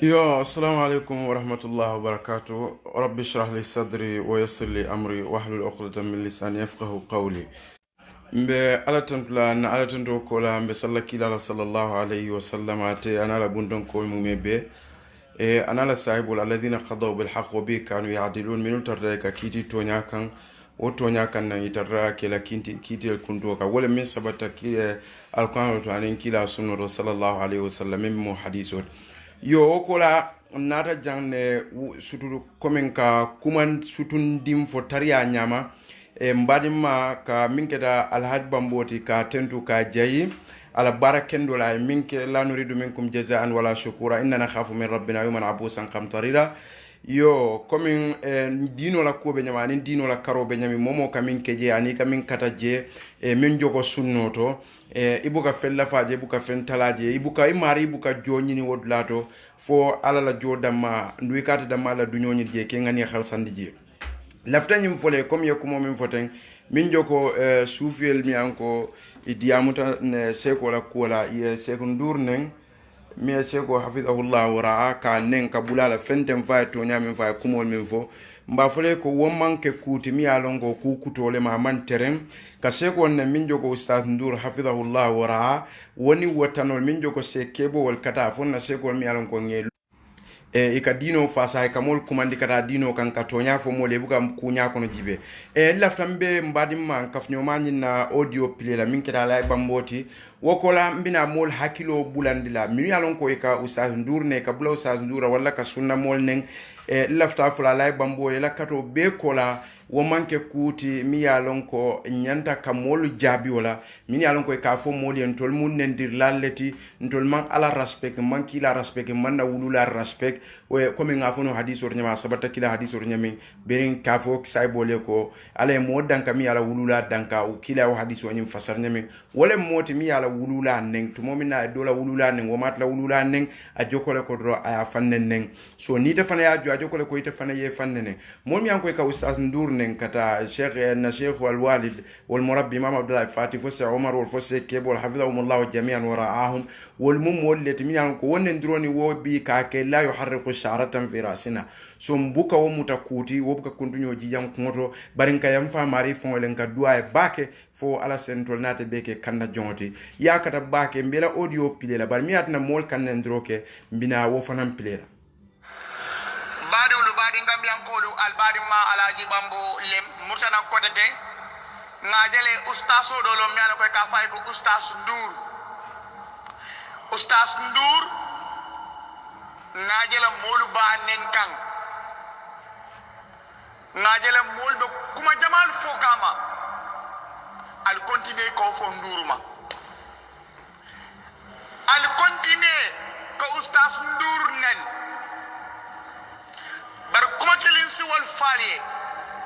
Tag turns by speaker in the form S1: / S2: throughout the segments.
S1: السلام عليكم ورحمة الله وبركاته. رب اشرح لي صدري ويسر لي أمري واحلل عقدة من لساني يفقه قولي. mbe ala tantula na ala tanto kola mbe sallaki la sallallahu alayhi wa sallam ate ana la bundon ko mumebe ana la sahibul alladhina khadaw bil haqq wa bi kanu ya'dilun min taraka kiti tonya kan o tonya kan nan itarra ke la kiti kunto ka wala min sabata ki alquran to anin kila sunno sallallahu alayhi wa sallam min mu hadithot yo kola nata jangne suturu komen ka kuman sutun dim fo tariya nyama mbadima ka minketa alhaj bamboti ka tentu ka jayi ala barakendo la minke la nuridu minkum jazaan wala shukura inna nakhafu min rabbina yawman abusan qamtarira yo komin dino la ko be nyama ni dino la karo be nyami momo ka minke je ani ka min kata je min jogo sunnoto ibuka fella faje ibuka fentalaje ibuka imari ibuka jonyini wodlato fo ala la jodama nduy kata dama la dunyoni je ke ngani khalsandi je laftanyim fole comme yakumo min foten min joko soufiyel mi anko idiamuta ne seko la kola ye seko ndurnen mi seko hafizahullah wa raa ka nen ka bulala fentem fa to nyamin fa kumol min fo mba fole ko womanke kuti mi alongo ku kutole ma man terem ka seko ne min joko ustaz ndur hafizahullah wa raa woni wotanol min joko sekebo wal kata fonna seko mi alongo ngel ika dino fasa e kamol kumandi kata dino kan katonya fo mole buka kunya kono jibe laftambe mbadim man kafnyo mani na audio pilela min keta lay bamboti wokola mbina mol hakilo bulandila mi yalon ko ika ustaz ndur ne ka bula ustaz ndura wala ka sunna mol nen lafta fula lay bambo la kato be kola wo manke kuti mi yalon ko nyanta kamolu jabi wala mi yalon ko ka fo moli en tol mun nen dir lalleti ntol man ala respect man kila respect man na wulula respect we comme ngafo no hadith or nyama sabata kila hadith or nyami berin ka fo say bole ko ala mo danka mi ala wulula danka o kila o hadith o nyim fasar nyami wala moti mi ala wulula nen to momina dola wulula nen wo matla wulula nen a jokole ko do aya fannen nen so ni defana ya jo a jokole ko ite fana ye fannene mom yan ko ka ustaz ndur nen kata sheikh na sheikh wal walid wal murabbi imam abdullah fati fo sa umar wal fo se kebo hafizahum allah jami'an wa ra'ahum wal mum wallet mi yan ko wonen droni wo bi ka ke la yuharriku sha'ratan fi rasina so mbuka wo mutakuti wo buka kuntunyo jijam kungoto barinka yam fa mari fon len ka duay bake fo ala sentol nate beke kanda jonti ya kata bake mbela audio pilela bar mi atna mol kanen droke mbina wo fanam pilela
S2: badulu badi ngambian kolu albadi ma alaji bambo lem murtana kote de ngajele ustaso dolo miala ko ka fay ko ustaz ndur ngajele molu ba nen kan ngajele mol be kuma jamal fokama al continue ko fo nduruma al continue ko ustaz ndur nen bar kuma kelin si wal faliye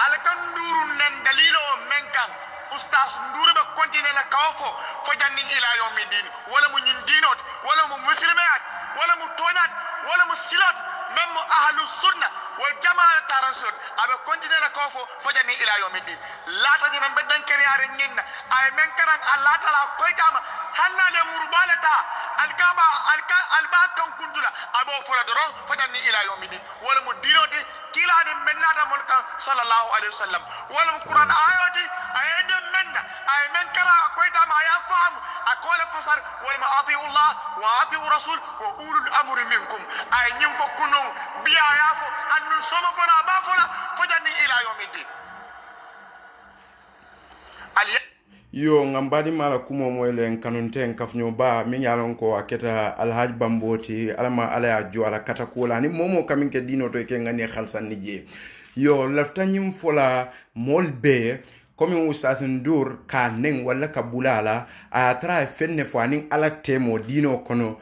S2: al kan nduru nen dalilo men kan ustaz nduru be continue la kawfo fo janni ila yawmidin wala mu nyin dinot wala mu muslimat wala mu tonat wala mu silot même ahlus sunna wal jamaa tarasul abe continue la kawfo fo janni ila yawmidin la ta dina beddan kariare nyinna ay men karan allah taala koytama hanna le murbalata alkaba alba kan kundula abo fola doron fo janni ila yawmidin wala mu dinoti kila ni menna mon kan sallallahu alaihi wasallam wala mu qur'an ayati ayede menna ay men kara koytama ya fam akola fasar wala ma ati allah wa ati rasul wa ulul amri minkum ay nyim fo kunu biya ya fo annu soma fola ba fola fo janni ila yawmidin
S1: yo ngambadi mala kumo moyle en kanunten kafnyo ba min yalon ko aketa alhaj bamboti alama ala ya jo ala katakola ni momo kaminke dino to ke ngani khalsan ni je yo laftanyim fola molbe comme ustaz ndur ka nen wala ka bulala a tra fenne fo anin ala temo dino kono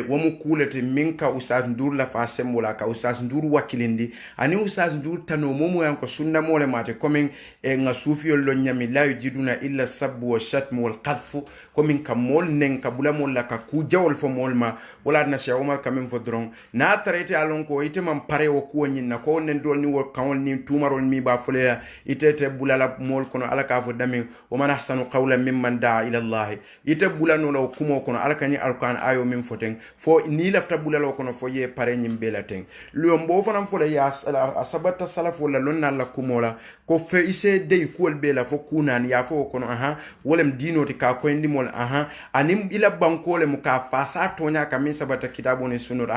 S1: wamu kulete minka ustaz ndur la fa sembola ka ustaz ndur wakilindi ani ustaz ndur tano momo yanko sunna mole mate comme nga sufiyo lo nyami la yujiduna illa sabbu wa shatmu wal qadhf comme ka mol nen ka bula mol la ka ku jawol fo molma wala na cheikh omar kamem fo dron na traité alon ko ite man pare wo ko nyinna ko nen dol ni wo kawol ni tumarol mi ba fole itete bulala mol kono ala ka fo dami wa man ahsanu qawlan mimman da'a ila allah ite bulano law kumo kono ala kani alquran ayo min fote ten fo ni lafta bulalo kono fo ye pare nyim bela ten lo mbo fanam fo la ya asabata salafo la lonna la kumola ko fe ise de kol bela fo kunan ya fo kono wolem dino ti ka ko ndi mol anim ila bankole mu ka fasa tonya ka min sabata kitabo ne sunur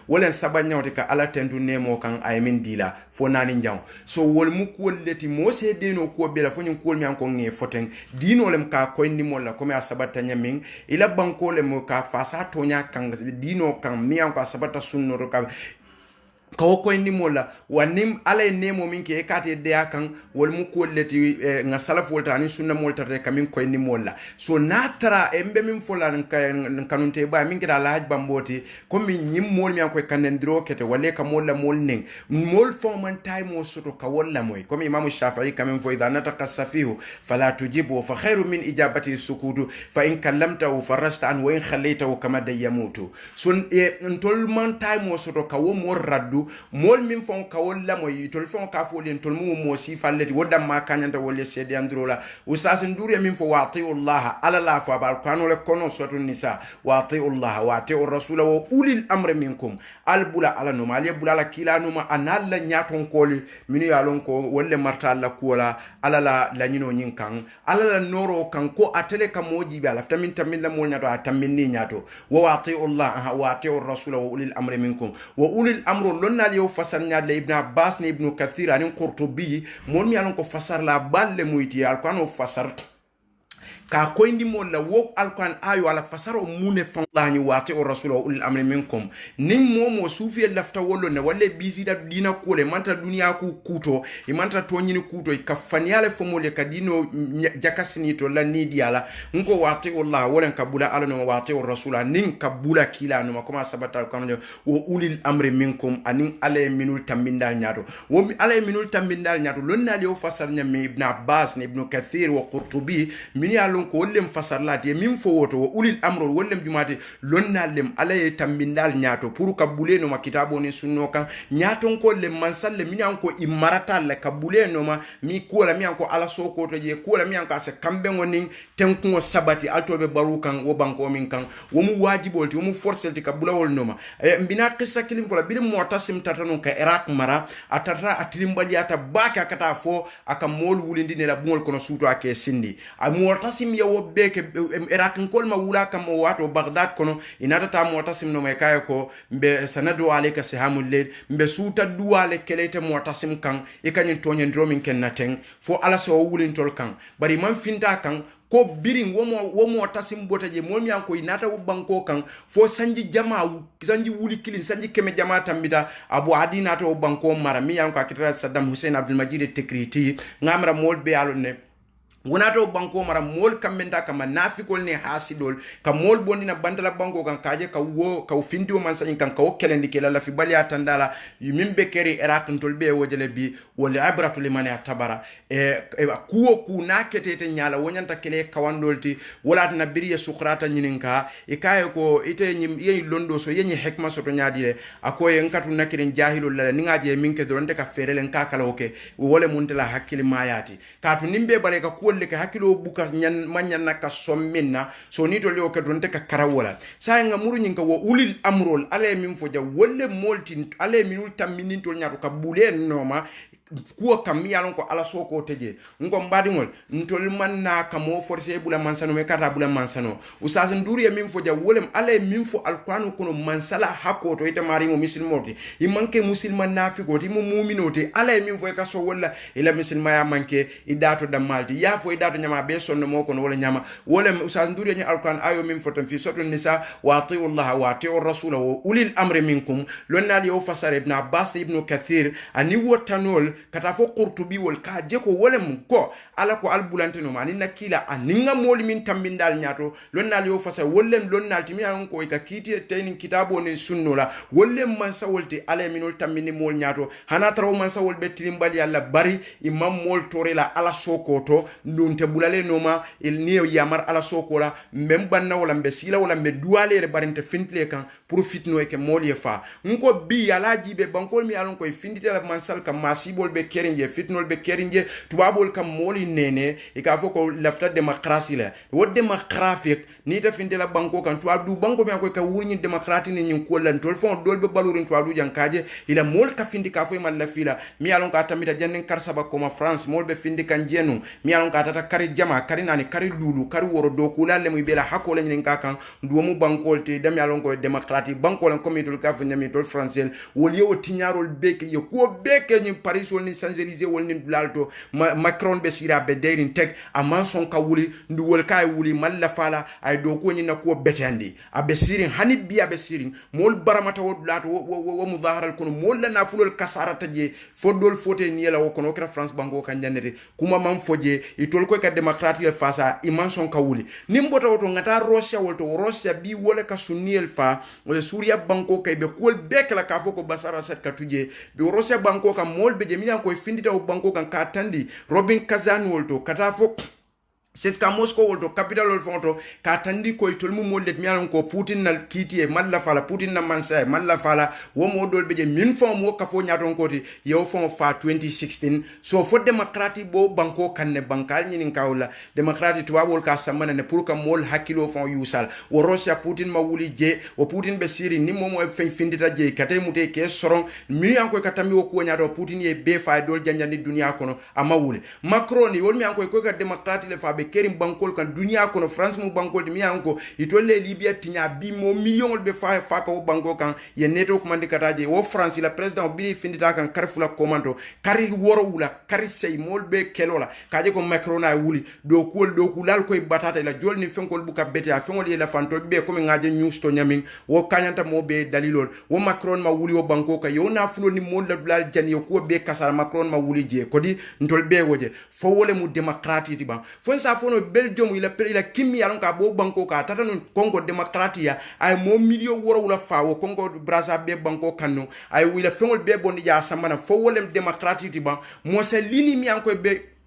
S1: wolen sabanya ti ka ala tendu nemo kan ay min dila fo nani njaw so wol mu ko leti mo se dino ko bela fo nyum ko mi an ko nge foten dino lem ka ko ndi mol la ko me asabata nyamin ila bankole mu ka fasa tonya kan dino kan mi an ko asabata sunur ka ko ni mola wanim ala nemo min ke kate de akan wol mu ko leti nga salaf wolta ni sunna molta re kamin ko ni mola so natara embe min fola kanunte ba min kida laaj bamboti ko min nyim mol mi an ko kanendro kete wale ka mola mol ning mol fo man time o soto ka wala moy ko imam shafi'i kamin fo idha nataqassafihu fala tujibu fa khairu min ijabati sukutu fa in kallamtahu farasta an wa in khallaytahu kama dayamutu so ntol man time o soto ka wo mo raddu mol min fon ka wala moy tol fon ka fo len tol mo si falleti wodam ma kanyanta wolle sedi androla usas ndure min fo wati Allah ala la fa bar kanu le kono sotu nisa wati Allah wati ar-rasul wa ulil amri minkum albula ala no mali bula la kila no ma analla nyaton koli minu ya lon ko wolle marta alla kola ala la nyino nyin kan ala la noro kan ko atele ka moji be ala tamin tamin la mol nyato atamin ni nyato wa wati Allah wati ar-rasul wa ulil amri minkum wa ulil amru nal yow fasar nyaade ibn Abbas ni ibn Kathir ani Qurtubi mon mi alon ko fasar la balle muyti alquran o fasar ka ko indi mo la wo alquran ayo ala fasaro mune fanlani wati o rasul ul amri minkum nim momo sufi lafta wollo ne walle bisida dina kole manta dunia ku kuto e manta to nyini kuto e kafaniale fomole kadino jakasini to la nidi ala nko wati Allah wolen kabula ala no wati o rasul nin kabula kila no makoma sabata kanu wo ulil amri minkum anin ale minul tambindal nyaado wo mi ale minul tambindal nyaado lonna li o fasar nyami ibn Abbas ni ibn Kathir wa Qurtubi min ya ko wollem fasarlati min fo woto ulil amro wollem jumate lonnalem alaye tambindal nyaato pour kabule no ma kitabo ni sunno kan nyaaton ko le mansalle min anko imarata la kabule no ma mi ko la mi anko ala soko to je ko la mi anko ase kambe ngonin tenko sabati altobe barukan wo banko min kan wo mu wajibolti wo mu forcelti kabula wol no ma mbina qissa kilim fola bilim mu'tasim tatano ka iraq mara atata atilimbali ata baka kata fo aka mol wulindi ne la bungol kono suto ake sindi a mu'tasim yawo beke iraq kol ma wula kam o wato baghdad kono inata ta mu'tasim no me kay ko be sanadu alayka sihamul layl be suta duwale kelete mu'tasim kan e kanyin tonyen dromin ken naten fo ala so wulin tol kan bari man finta kan ko biring womo tasim botaje molmi an ko inata banko kan fo sanji jama sanji wuli kilin sanji keme jama tambita abu adina to banko mara mi an ko akitra Saddam Hussein Abdul Majid Tekriti ngamra molbe alone wonato banko mara mol kamenda kama nafikol ne hasidol ka mol bondina bantala banko kan kaje ka wo ka findi o man sanin kan ka o kelendi kala la fi bali atandala yimbe keri iraq ntol be wojele bi wal ibratu liman yatabara kuo ku nakete nyala wonyanta kele kawandolti wala na biriya sukrata nyininka ikaye ko ite nyim yeyi londo so yenyi hikma so to nyaadire akoye nkatu nakiren jahilul la ningaje minke doronte ka ferelen ka kala oke wole muntela hakkili mayati katu nimbe bare ka wolle ka hakilo buka nyan manyan naka somminna so ni to leo ka donte ka karawola sa nga muru nyinka wo ulil amrol ale min foja wolle molti ale minul tamminin to nyato ka bule noma kuwa kam yalon ko ala soko teje ngo mbadi ngol ntol man na ka mo forcer bula mansano me kata bula mansano usas nduri ya min foja wolem ale min fo alquran kono mansala hakko to ite mari mo muslimote i manke musulman nafiko ti mo mu'minote ale min fo ka so wala ila musulma ya manke i dato da malti ya fo i dato nyama be sonno mo kono wala nyama wolem usas nduri ya alquran ayo min fotan fi suratul nisa wa ati'u allah wa ati'u rasul wa ulil amri minkum lonna li fasar ibn Abbas ibn Kathir ani wotanol kata fo Qurtubi wol ka je ko wolem ko ala ko albulante no mani nakila aninga moli min tambindal nyato lonnal yo fasa wollem lonnal timi an ko ka kiti tayni kitabo ne sunno la wollem man sawolti ala minol tambini mol nyato hana taraw man sawol be tilimbali alla bari imam mol torela ala sokoto ndunte bulale no ma il niyo yamar ala sokola mem banna wala be sila wala be duale re barinte fintle kan pour fitno e ke mol ye fa nko bi ala jibe bankol mi alon ko findite la man sal kam masibo fitnol be kerinje tubabol kam moli nene e ka foko lafta demokrasi la wo demokrafik ni ta finde la banko kan to adu banko mi ko ka wurni demokrati ni nyin ko lan tol fon dol be balurin to adu jankaje ila mol ka findi ka fo mal la fila mi alon ka tamita jannen karsaba ko ma France mol be findi kan jenu mi alon ka tata kari jama kari nani kari lulu kari woro do kula le mu bela hako la nyin ka kan do mu banko te dami alon ko demokrati banko lan comme dol ka fo nyami tol français wol yo tinyarol beke yo ko beke nyin Paris wol ni Champs-Élysées wol ni lalto Macron be sira be derin tek a manson ka wuli ndu wol kay wuli malla fala ay do ko nyina ko betandi abe sirin hanibbi abe sirin mol baramata wo lato wo mudaharal kono mol la nafulol kasarata je fodol fote ni la wo kono kra France bango kan janete kuma man foje itol ko ka demokrati fasa i manson ka wuli nimbota woto ngata Russia wolto Russia bi wole ka sunniel fa o Suria banko kay be kol bekla ka foko basara set ka tuje bi Russia banko ka mol be je miyan ko findita o banko kan ka tandi Robin Kazan wolto kata fo c'est ka Moscow wolto capital wol fonto ka tandi ko tol mu mollet mi alon ko Putin na kiti e malla fala Putin na mansa malla fala wo modol beje min fon mo ka fo nyaton koti yo fon fa 2016 so fo demokrati bo banko kanne bankal nyinin kawla demokrati to wol ka samana ne pour ka mol hakilo fon yusal wo Russia Putin ma wuli je wo Putin be siri ni momo e findita je kate mute ke soron mi anko ka tammi wo ko nyato Putin ye be fa dol janjandi dunia kono ama wuli Macron wol mi anko ko ka demokrati le fa be kerim bankol kan dunia kono France mu bankol mi anko itolle Libya tinya bi mo million be fa ko banko kan ye neto ko mandi kataje wo France la president bi findita kan karfula komando kari woro wula kari sey molbe kelola kaje ko Macron ay wuli do kulal koy batata la jolni fenkol buka bete a fenkol la fanto be ko ngaje news to nyamin wo kanyanta mo be dalilol wo Macron ma wuli wo banko ka yo na fulo ni mo la dulal jan yo ko be kasara Macron ma wuli je kodi ntol be woje fo wole mu demokrati tiba fo sa fono Belgium ila kimi yalon ka bo banko ka tata non Congo demokratia ay mo milio woro wala fawo Congo Brazzaville banko kanno ay wila fengol be bonni ya samana fo wolem demokrati tiba mo se lini mi anko be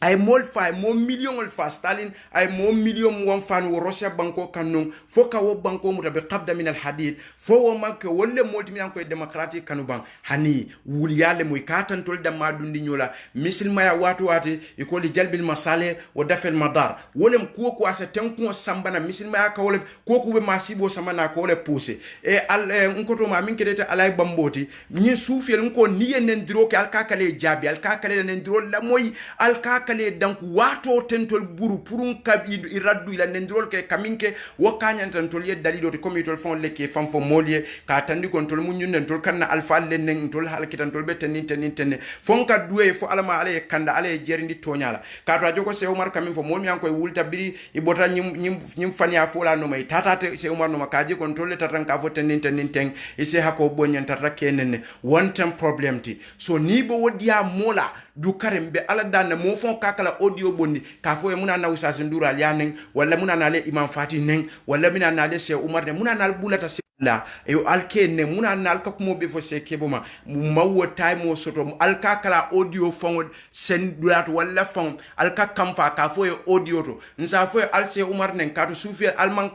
S1: ay mol fa mo million ol fa Stalin ay mo million won fan wo Russia banko kanno fo ka wo banko mu tabe qabda min al hadid fo wo mak wolle molti mi an koy democratic kanu ban hani wul yale moy katan tol da ma dundi nyola misilma ya watu wati e ko li jalbil masale wa dafel madar wolem ko asa tanko sambana misilma ya ka wole ko be masibo samana ko le pousse e al nkoto ma min kedete alay bamboti ni soufel nko niye nen diro ke al kakale jabi al kakale nen diro la moy al kakale donc wato tentol buru purun ka iraddu ila nendrol ke kaminke wakanya tentol ye dalilo to komitol fon leke fam fo molie ka tandi kontol munyun nentol kanna alfa len tol halkitan tol be tenin fon ka duwe fo alama ale kanda ale jerindi tonyala ka to ajoko se Umar kamin fo molmi an koy wulta biri ibota nyim fania fo la no may tatate se Umar no makaji kontol le tatan ka fo tenin teng ise hako bonyen tatake nenne one time problem ti so ni bo wodia mola du karembe ala dan mo fon kakala audio bondi ka fo e muna na usas ndura alianen wala muna na le Imam Fati nen wala mina na le Cheikh Umar ne muna na bulata la yo alke ne muna na alka kumo be fo se keboma mawo time o soto alka kala audio fon sen dulat wala fon alka kamfa ka fo e audio to nsa fo e al Cheikh Umar nen ka to sufi alman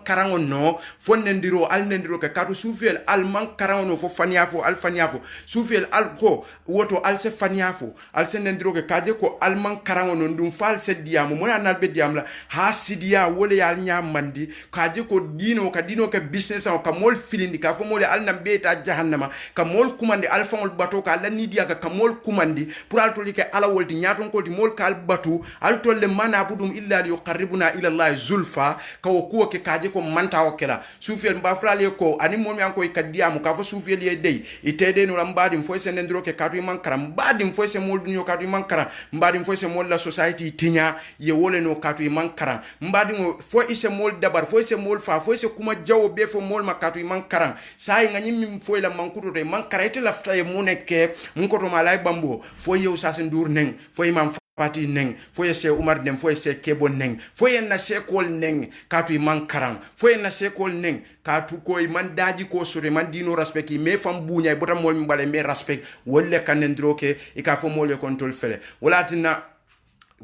S1: karango no fon nendiro al nendiro ka to sufi alman karango no fo faniafo al faniafo sufi al ko woto al se faniafo al se nendiro ka kaje ko alman karango no dum fal se diamo mona na be diam la ha sidia wole yal nyamandi kaje ko dino ka business ka mol filindi ka fo mole alnam beta jahannama ka mol kumandi alfangol bato ka la nidia ka mol kumandi pour altoli ke ala wolti nyaton ko di mol kal batu altolle mana budum illa li yuqarribuna ila Allah zulfa ka ko ke kaje ko manta wakela sufel mba frale ko ani mol mi an ko kadiamu ka fo sufel ye dey itede no lambadi fo se ndro ke katu man karam mbadi fo se mol dunyo katu man karam mbadi fo se mol la society tinya ye wole no katu man karam mbadi fo ise mol dabar fo ise mol fa fo ise kuma jawo be fo mol makatu man karan sai ngani mim fo la mankuto de man karete la fta e muneke munkoto malay bambo fo yew sa sen dur neng fo Imam Fati neng fo se Umar dem fo se kebo neng fo na sekol neng katu man karan fo na sekol neng katu koy man daji ko sore man dino respect me fam bunya botam mol mi bale me respect wolle kanen droke e ka fo mol e control fele wala tina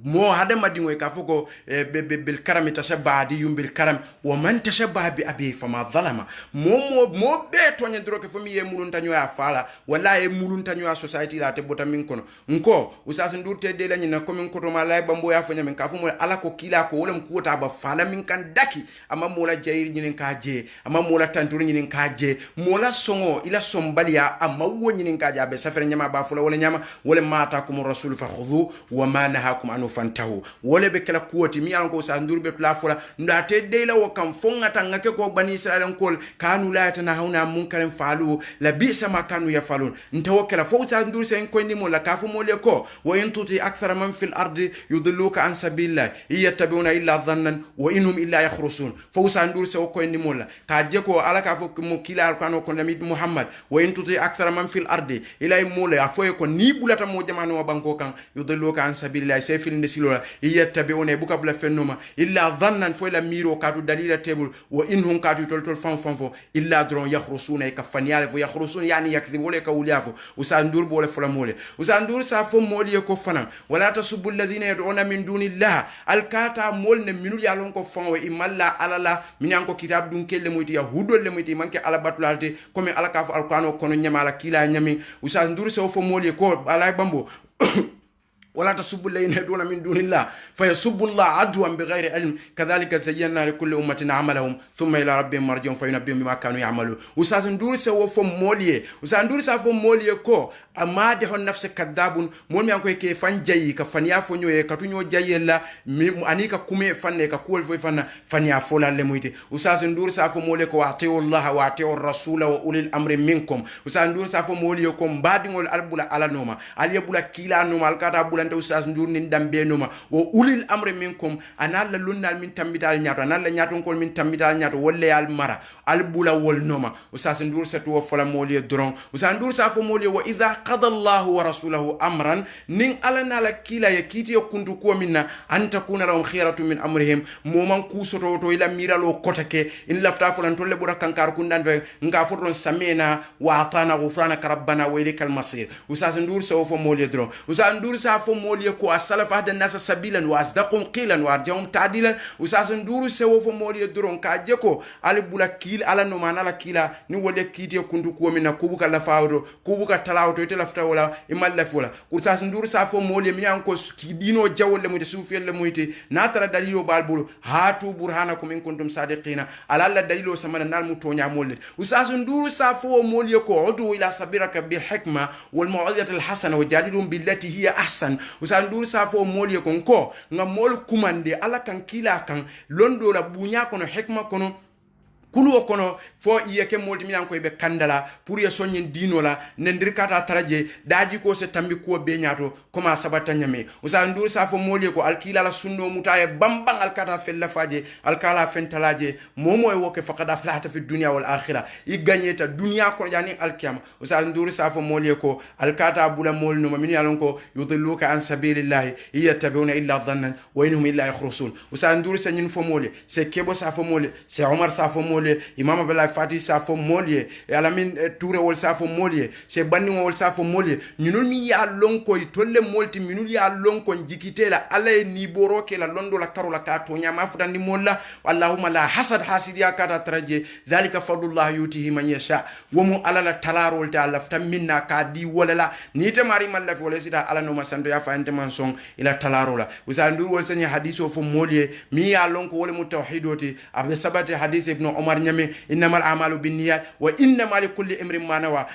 S1: mo hada madingo ka foko bil karam tashabba di yum bil karam wa man tashabba bi abi fama zalama mo be to nya droke fami ye mulun tanyo ya fala wala ye mulun tanyo ya society la te bota min kono nko usas ndurte de lañi na komin koto ma lay bambo ya fanya min ka fumo ala ko kila ko wala ko ta ba fala min kan daki amma mola jayir nyinin ka je amma mola tanturu nyinin ka je mola songo ila sombaliya amma wo nyinin ka ja be safere nyama ba fula wala nyama wala mata kum rasul fa khudhu wa ma nahakum anu fantahu wole be kala kuwati mi yanko sa ndurbe tula fula ndate deila wo kam fongata ngake ko bani israel kol kanu la tana hauna munkarin falu la bisa ma kanu yafalun ntawakkala fo ta ndur sen ko ni mo la kafu mo le ko wa intuti akthara man fil ardi yudilluka an sabilillah yattabi'una illa dhannan wa inhum illa yakhrusun fo sa ndur se ko ni mo la ka je ko ala ka fo mo kila kanu ko nami muhammad wa intuti akthara man fil ardi ila mo le afo ko ni bulata mo jamanu wa banko kan yudilluka an sabilillah se fil ndesilola yattabi'una buka bla fenoma illa dhannan fo la miro kadu dalila tebul wa inhum kadu tol fanfo illa dron yakhrusuna ka fanyale fo yakhrusun yani yakdhibu le ka uliafo usandur bole fola mole usandur sa fo moli ko fana wala tasubbu alladhina yad'una min dunillah alkata molne minul yalon ko fanwo imalla alala minyanko kitab dun kelle muyti yahudol le muyti manke ala batulalde comme alaka fo alqano kono nyamala kila nyami usandur sa fo moli ko ala bambo ولا تسبوا الذين يدعون من دون الله فيسبوا الله عدوا بغير علم كذلك زينا لكل أمة عملهم ثم إلى ربهم مرجعهم فينبئهم بما كانوا يعملون وساندور سو فموليه وساندور سو فموليه كو أما ده النفس كذاب مول ميانكو كي فان جاي كفانيا فنيو كتونيو جاي لا أنيكا كومي فان كقول في فان فانيا فولا لمويته وساندور سو فموليه كو أطيعوا الله وأطيعوا الرسول وأولي الأمر منكم وساندور سو فموليه كو بعدين الأربعة على نوما اليبولا كيلا نوما الكتاب landa usas ndur nin dambe noma wo ulil amri minkum analla lunnal min tammital nyaato analla nyaaton kol min tammital nyaato wolle al mara al bula wol noma usas ndur setu wo fola moliye dron usas ndur sa fo moliye wa idha qada Allah wa rasuluhu amran nin alana la kila yakiti yokundu ko minna an takuna lahum khiratu min amrihim moman kusoto to ila miralo kotake in lafta folan tolle bura kankar kundan fe nga fotron samena wa atana ghufrana rabbana wa ilikal masir usas ndur sa fo moliye dron usas ndur sa fo moliye ko asalafa hada nasa sabilan wa asdaqum qilan wa arjahum ta'dilan usas nduru sewo fo moliye dron ka jeko ali bula kil ala no manala kila ni wole kiti kundu ko mina kubuka la fawdo kubuka talawto ite lafta wala imal la fola usas nduru sa fo moliye mi yanko dino jawle mu de sufiyel le muyti natara dalilo balbulu hatu burhanakum in kuntum sadiqina ala la dalilo samana nal mu tonya molle usas nduru sa fo moliye ko udu ila sabiraka bil hikma wal mau'izati al hasana wajadilhum billati hiya ahsan usandur sa fo moliye kon ko nga mol kumande ala kan kila kan londo la bunya kono hikma kono kulu kono fo yeke molti mi yanko be kandala pour ye sonyen dino la nendir kata taraje daji ko se tambi ko be nyaato koma sabata nyame usa ndur sa fo moliye ko alkila la sunno mutaye bambang alkata fel la faje alkala fentalaje momo e woke faqada flahata fi dunya wal akhirah i gagneta dunya ko jani alkiyama usa ndur sa fo moliye ko alkata bula mol no min yalon ko yudilluka an sabilillah yattabi'una illa dhannan wa inhum illa yakhrusun usa ndur sa nyin fo moliye se kebo sa fo moliye se omar sa fo imam abdallah fati sa fo moliye alamin touré wol sa fo moliye se bandi wol sa fo moliye ñunul mi ya lonko tolle molti minul ya lonko jikitela alay ni boroke la londo la karola ka to nyama futandi molla allahumma la hasad hasidiya kata traje dhalika fadlullah yutihi man yasha wa mu alala talarol ta lafta minna ka di wolala ni te mari man laf wala sida ala no masando ya fa ente man son ila talarola usandur wol sanya hadiso fo moliye mi ya lonko wala mu tawhidoti abe sabati hadith ibn umar nyame innamal a'malu binniyat wa innamal likulli imrin ma nawa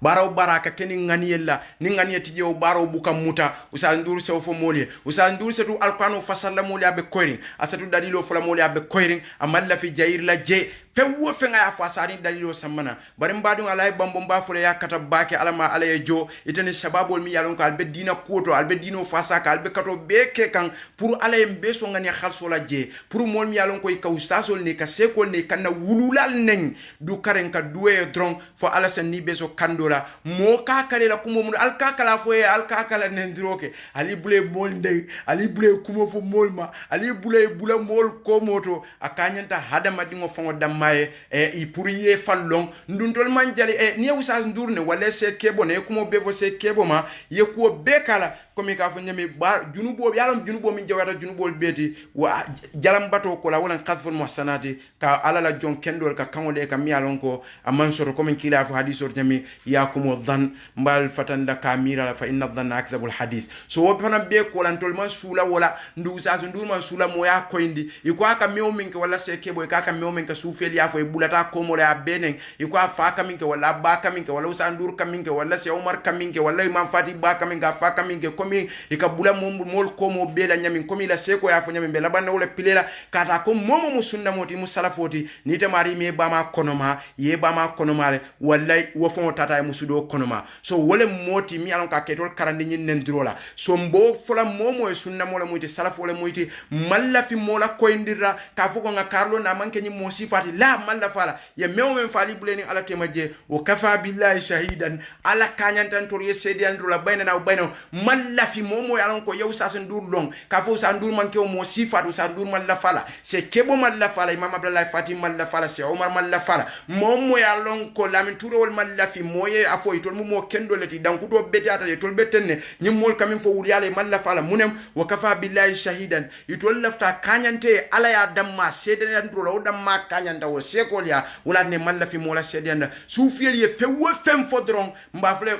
S1: baraw baraka keni nganiyella ni nganiyati jew baraw buka muta usandur se fo moliye usandur se tu alqur'anu fasalla moliye abe koyring asatu dalilo fula moliye abe koyring amalla fi jayir la je fewo fenga ya fasari dalilo samana bari mbadu alay bambo mbafule yakata bake alama alaye jo itene shababol mi yalon ko albe dina koto albe dino fasaka albe kato beke kan pour alaye mbeso ngani khalso la je pour mol mi yalon ko ka ustasol ne ka sekol ne kana wululal nen du karen ka duwe dron fo alasan ni beso kandola mo ka kale la kumo mun alkakala fo e alkakala nendiroke ali bule mol ndey ali bule kumo fo molma ali bule mol komoto akanyanta hadama dingo fongo damma i pour ye fallon ndundol manjali ni usa ndurne wala se kebo ne kumo bevo se kebo ma ye ko bekala komi ka fo nyami ba junubo yalam junubo min jawata junubol beti wa jalam bato ko la wala qadful muhsanati ka ala la jon kendol ka kangole ka mi alon ko aman soro komi kila fo hadithor nyami yakumu dhan mbal fatan la kamira fa inna dhanna akdhabul hadith so wo fana be ko lan tol man sula wala ndu sa ndu man sula mo ya koyndi iko aka mew min ke wala se kebo ka mew min ka sufel ya fo bulata ko mo la benen iko fa ka min ke wala ba ka min ke wala usa ndur ka min ke wala se umar ka min ke wala imam fati ba ka min ga fa ka min ke komi ika bula mol ko mo be la nyami komi la se ko ya fo nyami be la banna wala pilela kata ko momo mu sunna moti mu salafoti ni te mari me ba ma konoma ye ba ma konoma wallahi wo fo tata musudo konoma so wole moti mi alon ka ketol karandi nyin nen drola so mbo fola momo e sunna mola muyti salaf wala muyti malla fi mola ko indira ka fuko nga karlo na manke ni mo sifati la malla fala ya mew men fali buleni ala temaje o kafa billahi shahidan ala kanyantan tor ye sedi androla bayna na bayna malla fi momo alon ko yow sa sen dur long ka fo sa ndur manke mo sifatu sa ndur malla fala se kebo malla fala imam abdallah fatim malla fala se omar malla fala momo ya lon ko lamin turol malla fi moye afo itol mo kendo leti dan kuto beti ata itol betenne nyimol kamin fo wuliyale malla fala munem wa kafa billahi shahidan itol lafta kanyante ala ya damma sedene andro o damma kanyanta o sekol ya wala ne malla fi mola sedenda sufiel ye fewo fem fodron mbafle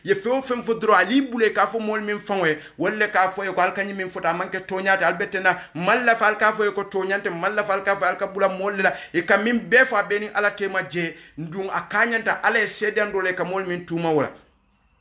S1: ye fewo fem fodro ali bule ka fo mol min fanwe wala ka fo ko alkanyi min fota manke tonyata albetena malla fal ka fo ko tonyante malla fal ka fo alka bula molla e kamin be fa beni ala tema je ndun akanyanta ala sedendo le ka mol min tuma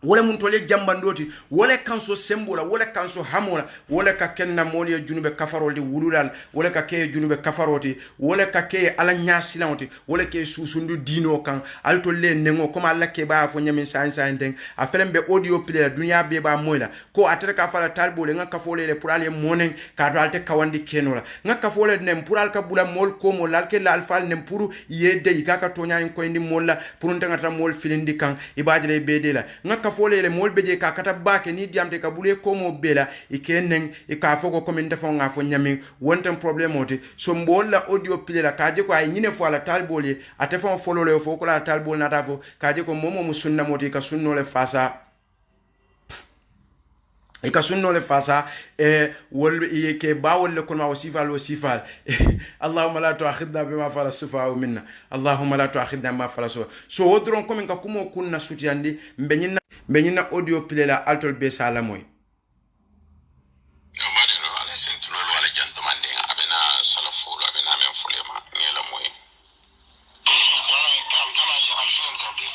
S1: wala mun tole jambandoti wala kanso sembola wala kanso hamola wala ka kenna moli junube kafaroldi wululal wala ka ke junube kafaroti wala ka ke ala nyasilawti wala ke susundu dino kan alto le nengo koma alla ke ba fo nyamin sa ndeng a felembe audio play dunya be ba moyla ko atere ka fala talbole nga ka fole le pour aller monen ka do alte kawandi kenola nga ka fole nem pour al ka bula mol ko mo lal ke la alfal nem pour yedde ka tonya en ko indi molla pour ntanga mol filindi kan ibadile bedela nga fole le mol beje ka kata bake ni diamte ka bule ko mo bela ikenen e ka foko ko min defo nga fo nyami wonten problème oti so mbolla audio pile la kaje ko ay nyine fo ala talbole ate fo follow le fo ko la talbol na tafo kaje ko momo mu sunna moti ka sunno le fasa e ka sunno le fasa wol e ke bawol le kulma wasifal allahumma la tu'akhidna bima fala sufa minna allahumma la tu'akhidna ma fala sufa so wodron ko min ka kumo kunna sutiandi mbenyina audio pile la altol be sala moy
S3: madino ala sentu lolu ala jantamande abena salafulu abena men fulema ngela moy wala kam kala yo alfon ko be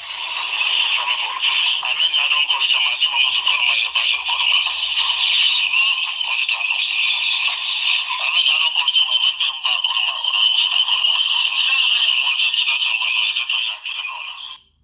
S3: salafulu ala nya don ko jama ni mo to ko ma ye ba yo ko ma wala ta no ala nya don ko jama man be ba ko ma o ro musu ko ma wala dina jama no to ya kila no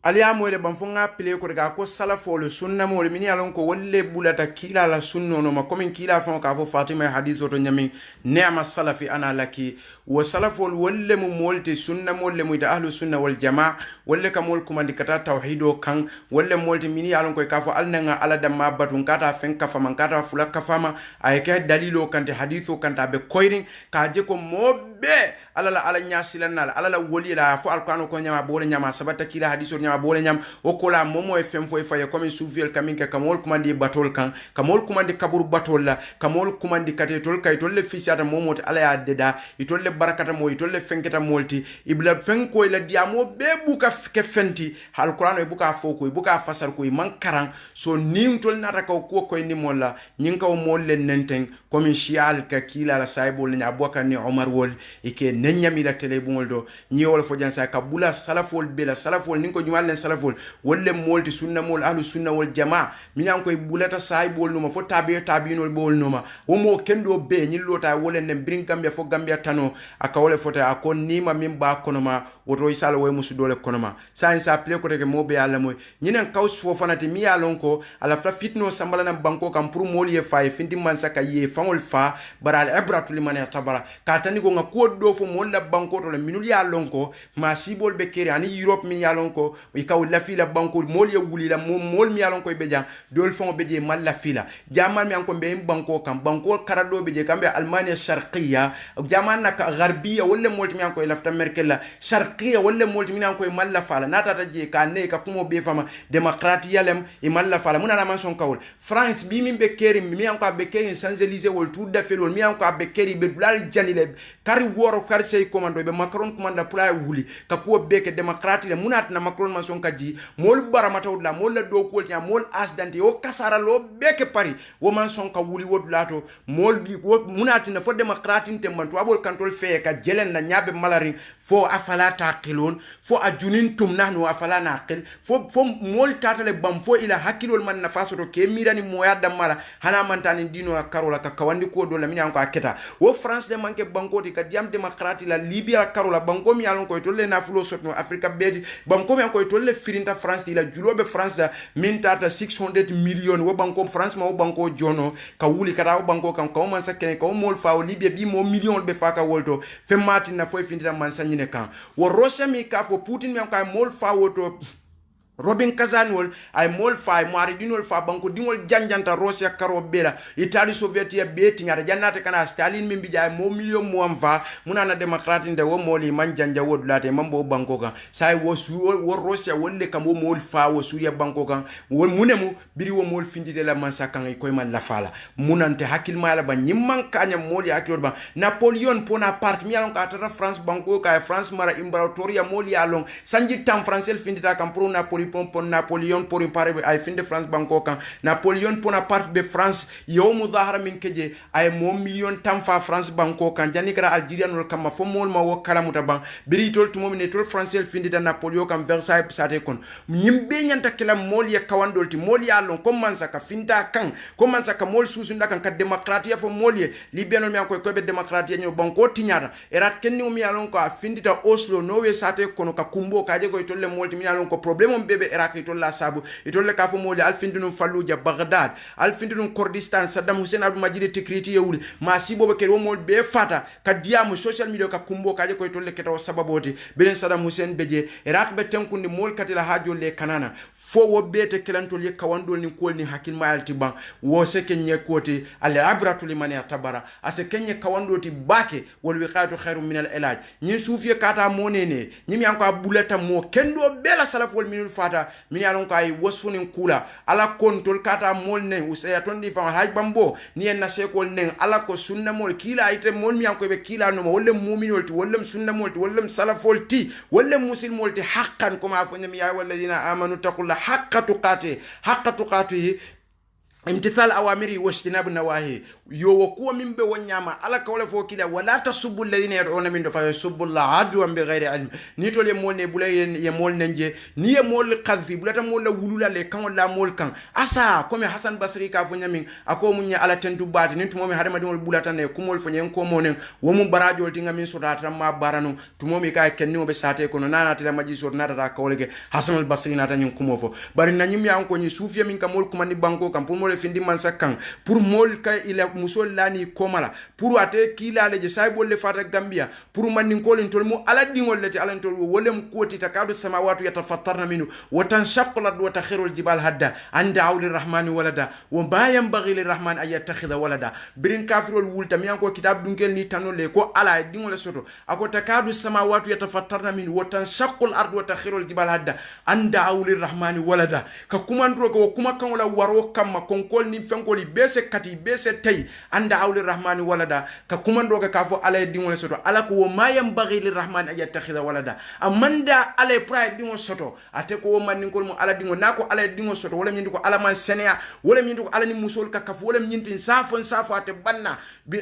S1: aliya moyle ban fo nga pile ko daga ko salafo le sunna mo le mini alon ko wolle bulata kila la sunno no ma comme kila fo ka fo fatima hadithu to nyami ni'ma salafi ana laki wa salafo wolle mo molte sunna mo le muita ahlu sunna wal jamaa wolle ka mol kuma dikata tauhido kan wolle molte mini alon ko ka fo alnanga ala damma batun kata fen ka fama kata fula ka fama ay ka dalilo kante hadithu kanta be koiring ka je ko mobbe ala nyasilanal ala woli la fo alquran ko nyama bole nyama sabata kila hadithu nyama bole nyam o kola momo e fem fo faye comme soufiel kaminka kamol kumandi batol kan kamol kumandi kabur batol la kamol kumandi katetol kay tolle fisata momo to ala ya deda itolle barakata mo itolle fenketa molti ibla fenko ila diamo be buka ke fenti alquran e buka foko e buka fasar ko man karan so nim tol nata ko ni molla nyinka o molle nenten comme shial ka kila la saibol ni abubakar ni umar wol ike nenyami la tele bungoldo nyiwol fo jansa kabula salafol bela salafol ninko jumal salafol wolle molti sunna mol ahlu sunna wal jamaa minan koy bulata saibol numa fo tabinol bol numa wo mo kendo be nyillota wolle nem brin gambia fo gambia tano aka wole fota akon nima min ba konoma woto isala way musu dole konoma sa sa ple ko teke mo be ala moy nyinen kaus fo fanati mi alon ko ala fa fitno sambala na banko kam pour mol ye fay findi man saka ye fangol fa baral ibratu liman yatabara ka tani ko ngako do fo mol la banko to le minul ya lonko ma sibol be kere ani europe min ya lonko ikaw la fila banko mol ye wuli la mol mi alon koy be jang dol fon be je mal la fila jamal mi anko be banko kam banko karado be je kambe almania sharqiyya jamal nak gharbiya wala mol mi anko lafta merkela sharqiyya wala mol mi anko mal la fala nata ta je ka ne ka kumo be fama demokratiya lem e mal la fala muna na man son kawol France bi min be keri mi anko be keri Champs-Élysées wol tout da fel wol mi anko be keri be blal janile kari woro kari sey commando be Macron commanda pula wuli ka ko beke demokrati le munat na Macron man son kaji mol baramata wala mol la do ko nya mol asdante o kasara lo beke pari wo man son ka wuli wodulato mol bi wo munati na fo demokrati te man to abol kantol fe ka jelen na nyabe malarin fo afala taqilun fo ajunin tum nahnu afala naqil fo mol tatale bam fo ila hakilol man nafaso to ke mirani moya damala hana mantani dino la karola ka kawandi ko do la mini anko aketa wo France de manke banko di ka diam demokrati la Libya karola banko mi alon ko to le na fulo sotno Africa bedi banko mi anko to le firinta France di la julobe France da min tata 600 million wo banko France ma wo banko jono ka wuli kata wo banko kan ka man sa ken ka mol fa o Libya bi mo million be fa ka wolto fe matin na fo findira man sa nyine kan wo Russia mi ka fo Putin mi anko mol fa woto Robin Kazanwol ay mol fay mari dinol fa banko dingol janjanta Russia karo bela Italy Soviet ya beti ngara jannata kana Stalin min bija mo million mo am fa munana demokrati nde wo moli man janja wodulate mambo banko kan say wo Russia wolle kam wo mol fa wo Suria banko kan won munemu biri wo mol findide la man sakan koy man la fala munante hakil mala ba nyimman kanya moli hakil ba Napoleon Bonaparte mi alon ka tata France banko ka France mara imperatoria moli alon sanji tam français findita kam pro Napoleon pour Napoleon pour impare ay fin de France banko kan Napoleon Bonaparte be France yow mudahara min keje ay mo million tam fa France banko kan jani kara Algeria no kam fo mol ma wo kala muta ban biri tol tumo min tol français fin de Napoleon kan Versailles sate kon nyimbe nyanta kala mol ya kawandol ti mol ya lon comme man saka finda kan comme man saka mol susu ndaka kan demokratia fo mol ye libeno mi anko ko be demokratia nyo banko tinyata era kenni mi alon ko findita Oslo no we sate kono ka kumbo ka je ko tolle mol ti mi alon ko problème be Iraq itolla sabu itolle ka fo moli alfindinu Fallujah Baghdad alfindinu Kurdistan Saddam Hussein Abdul Majid Tikriti yewul ma sibo be kel mol be fata ka diamu social media ka kumbo ka je ko itolle ketaw sababoti belen Saddam Hussein beje Iraq be tankundi mol katila hajo le kanana fo wo bete kelantol ye kawandol ni kolni hakil mayalti ban wo se kenye koti al abratu liman yatabara ase kenye kawandoti bake wal wiqatu khairum min al ilaj nyi sufiye kata monene nyimi anko abulata mo kendo bela salaf wal minul fata min yalon ko ay wasfunin kula ala kontol kata mol ne usaya tondi fa haj bambo ni en nasekol nen ala ko sunna mol kila ayte mol mi anko be kila no wolle mu'minol ti wolle sunna mol ti wolle salafol ti wolle muslimol ti haqqan kuma fa nyami ya walladina amanu taqulla haqqa tuqatihi امتثال اوامري واجتناب النواهي يو وكو من بي ونياما على كولا فو كده ولا تسبوا الذين يدعون من دون فيسبوا الله عدوا بغير علم نيتول يمول ني بولاي يمول ننجي ني يمول قذفي بولاتا مول ولولا لي كان لا مول كان اسا كومي حسن بصري كا فو نيامين اكو مو ني على تندو بات نيتو مومي هارما دول بولاتا ني كومول فو نين كو مونن ومو برادول تيغا مين سودا ما بارانو تو مومي كاي كنيو be sate kono nana tele maji sor nata ta kawlege Hasan al-Basri nata nyin kumo fo bari na nyim yanko ni sufiya min kamol kumani banko kam pour findi man sakkan pour mol kay ila musol lani komala pour ate kila leje saybol le fata Gambia pour man nin kolin tol mu ala dingol leti ala tol wolem koti takadu samawati yatafattarna minu wa tanshaqqat wa takhirul jibal hadda anda awli rahmani walada wa bayam baghi lirrahman ay yattakhidha walada birin kafirol wulta mi anko kitab dunkel ni tanole ko ala dingol soto ako takadu samawati yatafattarna minu wa tanshaqqul ardu wa takhirul jibal hadda anda awli rahmani walada ka kumandro ko kuma kan wala waro kamma konkol ni fenkoli bese kati bese tay anda awli rahmani walada ka kumando ka fo ala dingol soto ala ko mayam baghi lirrahman ay yattakhidha walada amanda ala pride dingol soto ate ko man ni ko mo ala dingol nako ala dingol soto wala nyindi ko ala man senia wala nyindi ko ala ni musol ka kaf wala nyindi safon ate banna bi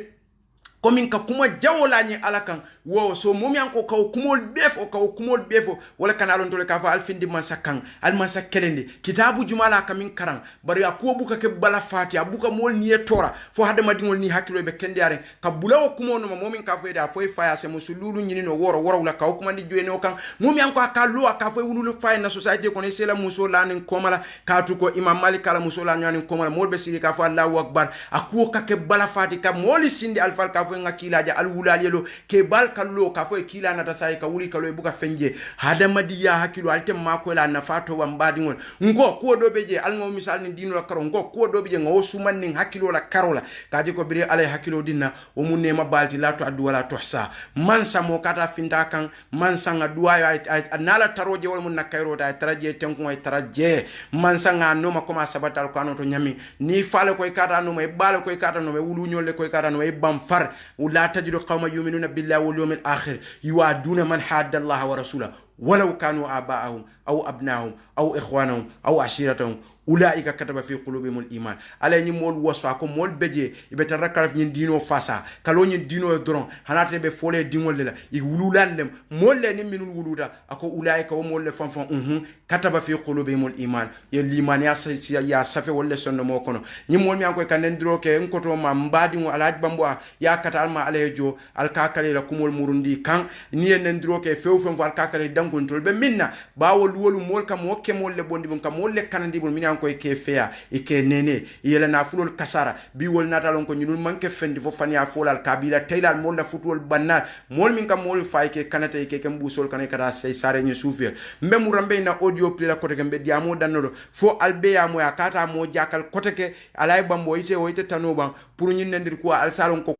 S1: komin ka kuma jawola ni alakan wo so momi anko ka kumol befo wala kanalon tole ka fa alfindi man sakkan al man sakkelendi kitabu jumala kamin karan bari akko buka ke bala fatiha buka mol ni tora fo hade madingol ni hakilo be kendare ka bulawo kumono momin ka fayda fo faya se musululu nyini no woro la ka kuma ndi joene o kan momi anko ka lo ka fo wululu fay na society ko ne sela musola nin komala ka tu ko imam malik kala musola nyani komala mol be siri ka fo Allahu akbar akko ka ke bala fatiha ka mol sindi alfal ka fo nga kila ja al wulalelo ke bal kallo ka fo kila na tasai ka wuli kallo buka fenje hadamadiya hakilo alte mako la nafato wa mbadi ngon ngo ko do beje al ngo misal ni dino la karo ngo ko do beje ngo suman ning hakilo la karola kaje ko bire alay hakilo dinna o munne ma balti la to addu wala tuhsa man samo kata finta kan man sanga duwayo ay nala taroje wala mun nakayro ta taraje tenko ay taraje man sanga no ma koma sabatal ko anoto nyami ni fale koy kata no may bal koy kata no may wulu nyole koy kata no may bam far wala tajidu qawma yu'minuna billahi wal yawmil akhir yuaduna man hadda Allah wa rasulahu ولو كانوا آباءهم أو أبناهم أو إخوانهم أو عشيرتهم أولئك كتب في قلوبهم الإيمان على ني مول وصفاكم مول بيجي يبتركر في دينو فاسا كلو ني دينو درون هنات بي فولي دينول لا يولولان لم مول ني من الولودا اكو أولئك ومول فان كتب في قلوبهم الإيمان يليمان يا سافي ولا سن مو كونو ني مول مي انكو كان ندرو كي انكوتو ما مبادي مو الاج بامبو يا كتال ما عليه جو الكاكالي لا كومول موروندي كان ني ندرو كي فيو فم الكاكالي دانكونتول be minna bawol wolu mol kam wokke mol le bondi bum kam mol le kanandi bul minan koy ke feya e ke nene yela na fulol kasara bi wol natalon ko ñunul manke fendi fo fanya folal kabila taylal mol la futol banna mol min kam mol fay ke kanata ke kam busol kanay kata sey sare ñu soufir mbemu rambe na audio pli la kote ke be diamo danno fo albe ya mo ya kata mo jakal kote ke alay bambo ite o ite tanoban pour ñin nendir ko al salon ko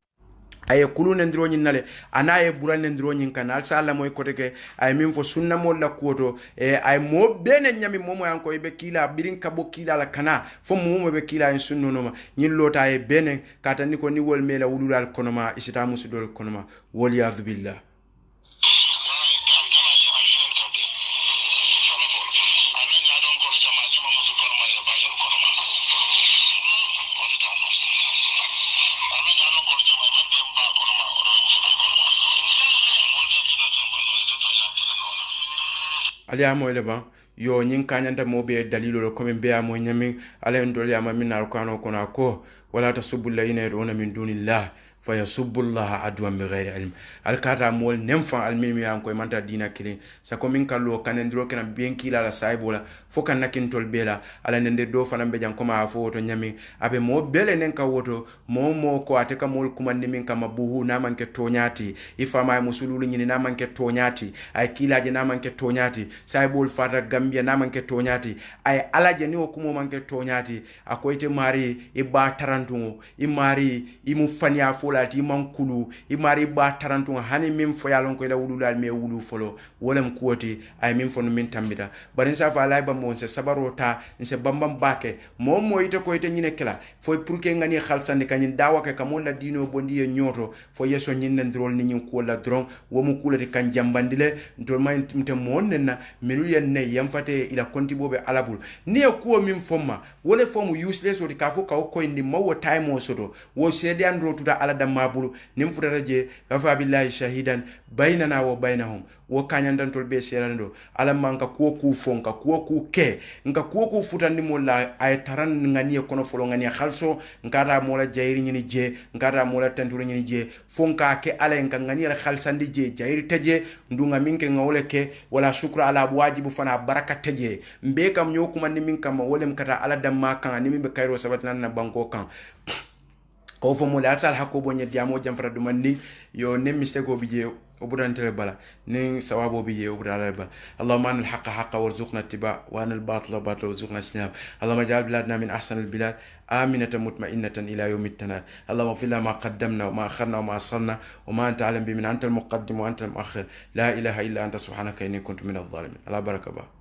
S1: ay kulune ndiro nyin nale anaye burane ndiro nyin kanal sala moy kote ke ay min fo sunna mo la kuoto ay mo bene nyami momo yanko be kila birin kabo kila la kana fo momo be kila en sunno noma nyin lota ay bene kata ni ko ni wol mela wululal konoma isita musudol konoma wal yadhu billah aliya mo leba yo nyin kanyanta mo be dalilo lo comme be amo nyami ala ndol yama min alquran ko na ko wala tasubbu alladhina yad'una min dunillah fayasubbu Allah adwan bighayri ilm alkata mol nemfa almimi an ko manta dina kilin sa ko min kallo kanendro kana bien kila la saybola fo kan nakin tol bela ala nende do fana be jan ko ma fo to nyami abe mo bele nen ka woto mo ko ateka mol kumandi min kama buhu na manke tonyati ifama musululu nyini na manke tonyati ay kilaje na manke tonyati saybol fata gambia na manke tonyati ay alaje ni okumo manke tonyati akoyte mari iba tarantungo imari imu fania folati mankulu imari ba tarantu hani min fo yalon ko ila wululal me wulu folo wolem kuoti ay min fo min tambita barin sa fa lay ba mo se sabarota se bambam bake mo ite ko ite nyine kala fo pour que ngani khalsande kanyin dawa ke kamon la dino bondi e nyoto fo yeso nyinne ndrol ni nyin ko la dron wo mu kulati kan jambandile ndol may timte monnena melu yen ne yamfate ila konti bobe alabul ni e ko min fomma wole fomu useless oti ka fo ka ko ni mawo time o soto wo sede andro tuta ala damabulu nim futata je kafa billahi shahidan bainana wa bainahum wo kanyandan tol be serando ala manka ko ku fonka ko ku ke nka ko ku futandi mo la ay taran ngani kono folo ngani khalso ngara mo la jayri nyini je ngara mo la tanturu nyini je fonka ke ala nka ngani la khalsandi je jayri teje ndunga minke ngawle ke wala shukra ala wajibu fana baraka teje mbe kam nyokuma ni minkam wolem kata ala damma kan ni mbe kayro sabatnan na banko kan ko fo mo la sal hakko bo nyedi amo jamfara dum ni yo nem mistake obije obudan tele bala ni sawabo biye obudala bala allahumma anil haqqa haqqa warzuqna ittiba wa anil batila batila warzuqna ijtinab allahumma ja'al biladna min ahsanil bilad آمنة مطمئنة إلى يوم التناد اللهم اغفر لنا ما قدمنا وما أخرنا وما أصلنا وما أنت أعلم بمن أنت المقدم وأنت المؤخر لا إله إلا أنت سبحانك إني كنت من الظالمين على بركة با